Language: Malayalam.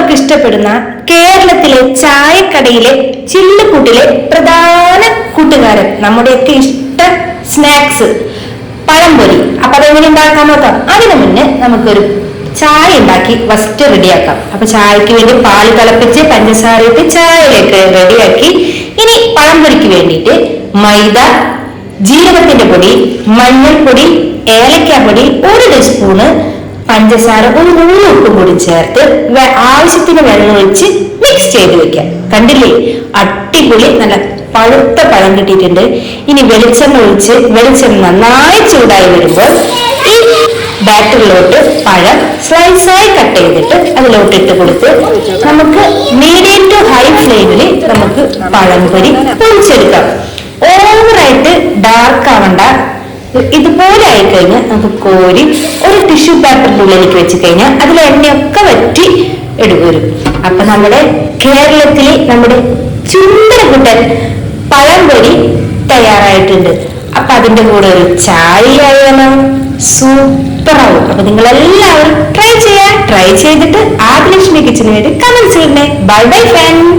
എല്ലാവർക്കും ഇഷ്ടപ്പെടുന്ന കേരളത്തിലെ ചായക്കടയിലെ ചില്ലുകൂട്ടിലെ പ്രധാന കൂട്ടുകാരൻ, നമ്മുടെയൊക്കെ ഇഷ്ട സ്നാക്സ് പഴംപൊരി. അപ്പൊ അതെങ്ങനെ ഉണ്ടാക്കാൻ നോക്കാം. അതിനു മുന്നേ നമുക്കൊരു ചായ ഉണ്ടാക്കി ഫസ്റ്റ് റെഡിയാക്കാം. അപ്പൊ ചായക്ക് വേണ്ടി പാല് തിളപ്പിച്ച് പഞ്ചസാര ഇട്ട് ചായയിലേക്ക് റെഡിയാക്കി. ഇനി പഴംപൊരിക്ക് വേണ്ടിയിട്ട് മൈദ, ജീരകത്തിന്റെ പൊടി, മഞ്ഞൾപ്പൊടി, ഏലക്കാപ്പൊടി, 1 ടീസ്പൂണ് പഞ്ചസാര, 1 നുള്ളി ഉപ്പും കൂടി ചേർത്ത് ആവശ്യത്തിന് വെള്ളം ഒഴിച്ച് മിക്സ് ചെയ്ത് വെക്കാം. കണ്ടില്ലേ, അടിപൊളി നല്ല പഴുത്ത പഴം കിട്ടിയിട്ടുണ്ട്. ഇനി വെളിച്ചെണ്ണ ഒഴിച്ച് വെളിച്ചെണ്ണ നന്നായി ചൂടായി വരുമ്പോൾ ഈ ബാറ്ററിലോട്ട് പഴം സ്ലൈസായി കട്ട് ചെയ്തിട്ട് അതിലോട്ട് ഇട്ട് കൊടുത്ത് നമുക്ക് മീഡിയം ടു ഹൈ ഫ്ലെയിമിൽ നമുക്ക് പഴംപൊരി പൊരിച്ചെടുക്കാം. ഓവറായിട്ട് ഡാർക്ക് ആവണ്ട. ഇതുപോലെ ആയിക്കഴിഞ്ഞാൽ നമുക്ക് കോരി ഒരു ടിഷ്യൂ പേപ്പറിന്റെ ഉള്ളിലേക്ക് വെച്ച് കഴിഞ്ഞാൽ അതിൽ എണ്ണയൊക്കെ വറ്റി വരും. അപ്പൊ നമ്മുടെ കേരളത്തിലെ നമ്മുടെ ചുണ്ടരക്കുട്ടൻ പഴംപൊരി തയ്യാറായിട്ടുണ്ട്. അപ്പൊ അതിന്റെ കൂടെ ഒരു ചായയായാലോ, സൂപ്പറാവും. അപ്പൊ നിങ്ങൾ എല്ലാവരും ട്രൈ ചെയ്തിട്ട് ആദിലക്ഷ്മി കിച്ചന് വേണ്ടി കമന്റ് ചെയ്യണേ. Bye bye front.